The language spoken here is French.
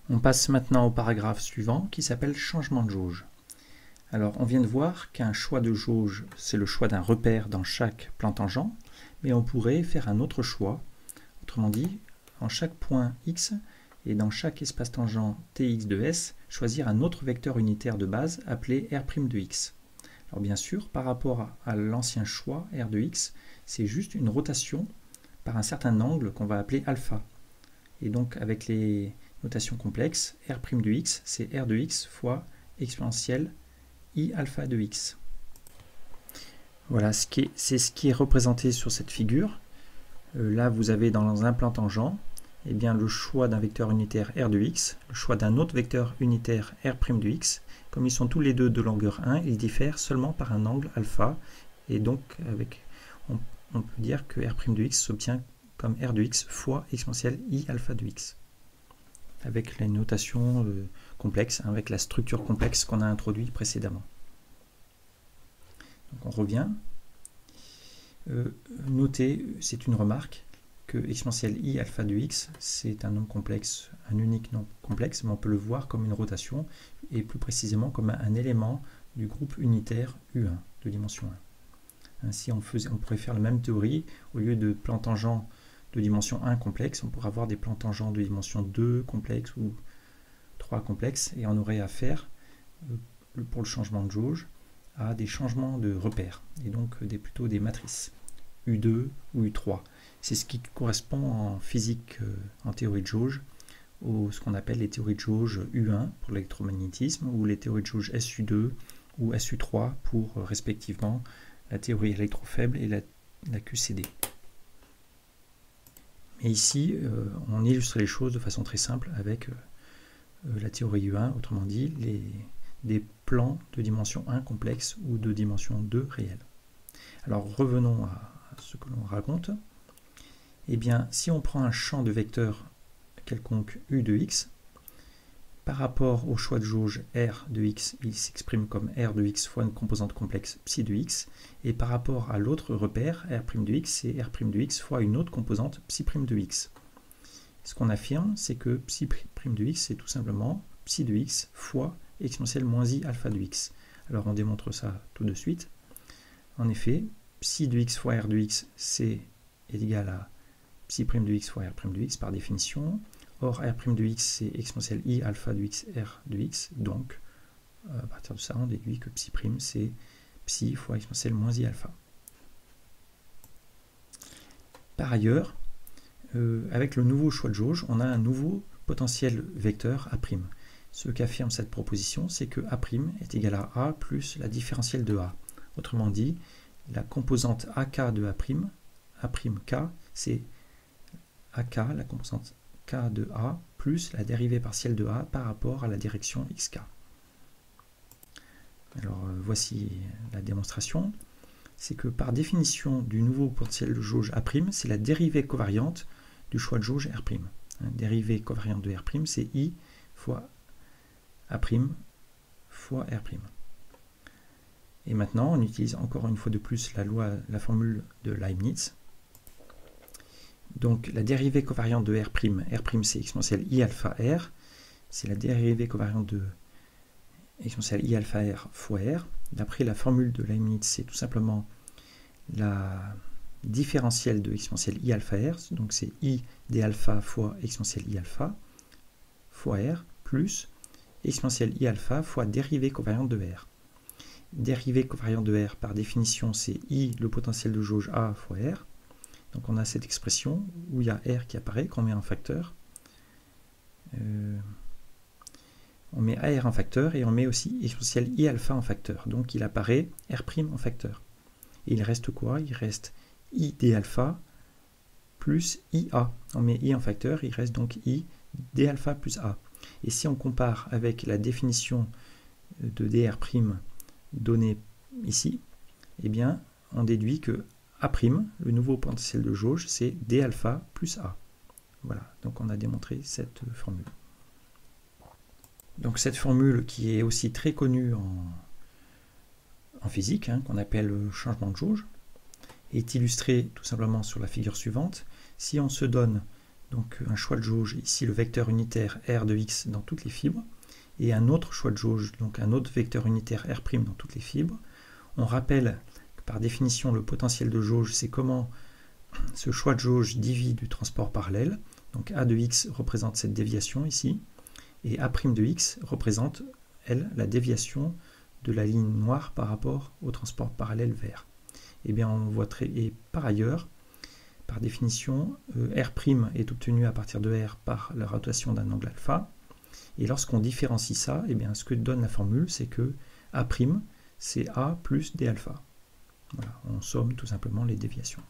On passe maintenant au paragraphe suivant qui s'appelle changement de jauge. Alors on vient de voir qu'un choix de jauge, c'est le choix d'un repère dans chaque plan tangent, mais on pourrait faire un autre choix, autrement dit, en chaque point x et dans chaque espace tangent tx de s, choisir un autre vecteur unitaire de base appelé r' de x. Alors bien sûr, par rapport à l'ancien choix r de x, c'est juste une rotation par un certain angle qu'on va appeler alpha. Et donc avec les notations complexes, r' de x, c'est r de x fois exponentielle i alpha de x. Voilà, c'est ce qui est représenté sur cette figure. Là, vous avez dans un plan tangent eh bien, le choix d'un vecteur unitaire r de x, le choix d'un autre vecteur unitaire r' de x. Comme ils sont tous les deux de longueur 1, ils diffèrent seulement par un angle alpha. Et donc, on peut dire que r' de x s'obtient comme r de x fois exponentielle i alpha de x. Avec la notation complexe, avec la structure complexe qu'on a introduite précédemment. Donc on revient. Notez, c'est une remarque, que exponentielle i alpha de x, c'est un nombre complexe, un unique nombre complexe, mais on peut le voir comme une rotation, et plus précisément comme un élément du groupe unitaire U1, de dimension 1. Ainsi, on pourrait faire la même théorie, au lieu de plans tangents de dimension 1 complexe, on pourrait avoir des plans tangents de dimension 2 complexe ou 3 complexe, et on aurait à faire, pour le changement de jauge, à des changements de repères, et donc plutôt des matrices, U2 ou U3. C'est ce qui correspond en physique, en théorie de jauge, ce qu'on appelle les théories de jauge U1 pour l'électromagnétisme, ou les théories de jauge SU2 ou SU3 pour respectivement la théorie électrofaible et la QCD. Mais ici, on illustre les choses de façon très simple avec la théorie U1, autrement dit, des plans de dimension 1 complexe ou de dimension 2 réelle. Alors revenons à ce que l'on raconte. Eh bien, si on prend un champ de vecteurs quelconque U de x, par rapport au choix de jauge R de x, il s'exprime comme R de x fois une composante complexe psi de x, et par rapport à l'autre repère, R' de x, c'est R' de x fois une autre composante psi' de x. Ce qu'on affirme, c'est que psi' de x, c'est tout simplement psi de x fois exponentielle moins i alpha de x. Alors on démontre ça tout de suite. En effet, psi de x fois R de x, c'est égal à psi' de x fois R' de x par définition. Or, R' de x, c'est exponentielle i alpha de x R de x. Donc, à partir de ça, on déduit que psi', c'est psi fois exponentielle moins i alpha. Par ailleurs, avec le nouveau choix de jauge, on a un nouveau potentiel vecteur A'. Ce qu'affirme cette proposition, c'est que A' est égal à A plus la différentielle de A. Autrement dit, la composante AK de A'K, c'est AK, la composante K de A, plus la dérivée partielle de A par rapport à la direction xk. Alors voici la démonstration. C'est que par définition du nouveau potentiel de jauge A', c'est la dérivée covariante du choix de jauge R'. Dérivée covariante de R', c'est I fois A' fois R'. Et maintenant, on utilise encore une fois de plus la formule de Leibniz. Donc la dérivée covariante de R', c'est exponentielle I alpha R, c'est la dérivée covariante de exponentielle I alpha R fois R. D'après la formule de Leibniz, c'est tout simplement la différentielle de exponentielle I alpha R, donc c'est I d alpha fois exponentielle I alpha fois R, plus exponentielle I alpha fois dérivée covariante de R. Dérivée covariante de R, par définition, c'est I, le potentiel de jauge A fois R. Donc on a cette expression où il y a R qui apparaît, qu'on met en facteur. On met AR en facteur et on met aussi exponentielle I alpha en facteur. Donc il apparaît R' en facteur. Et il reste quoi? Il reste I d alpha plus IA. On met I en facteur, il reste donc I d alpha plus A. Et si on compare avec la définition de dr' donnée ici, eh bien on déduit que A', le nouveau potentiel de jauge, c'est d alpha plus A. Voilà, donc on a démontré cette formule. Donc cette formule qui est aussi très connue en physique, qu'on appelle le changement de jauge, est illustrée tout simplement sur la figure suivante. Si on se donne donc un choix de jauge, ici le vecteur unitaire R de x dans toutes les fibres, et un autre choix de jauge, donc un autre vecteur unitaire R' dans toutes les fibres. On rappelle que par définition, le potentiel de jauge, c'est comment ce choix de jauge divise du transport parallèle. Donc A de x représente cette déviation ici, et A' de x représente, elle, la déviation de la ligne noire par rapport au transport parallèle vert. Et bien on voit et par ailleurs, par définition, R' est obtenu à partir de R par la rotation d'un angle alpha. Et lorsqu'on différencie ça, et bien ce que donne la formule, c'est que A', c'est A plus d alpha. Voilà, on somme tout simplement les déviations.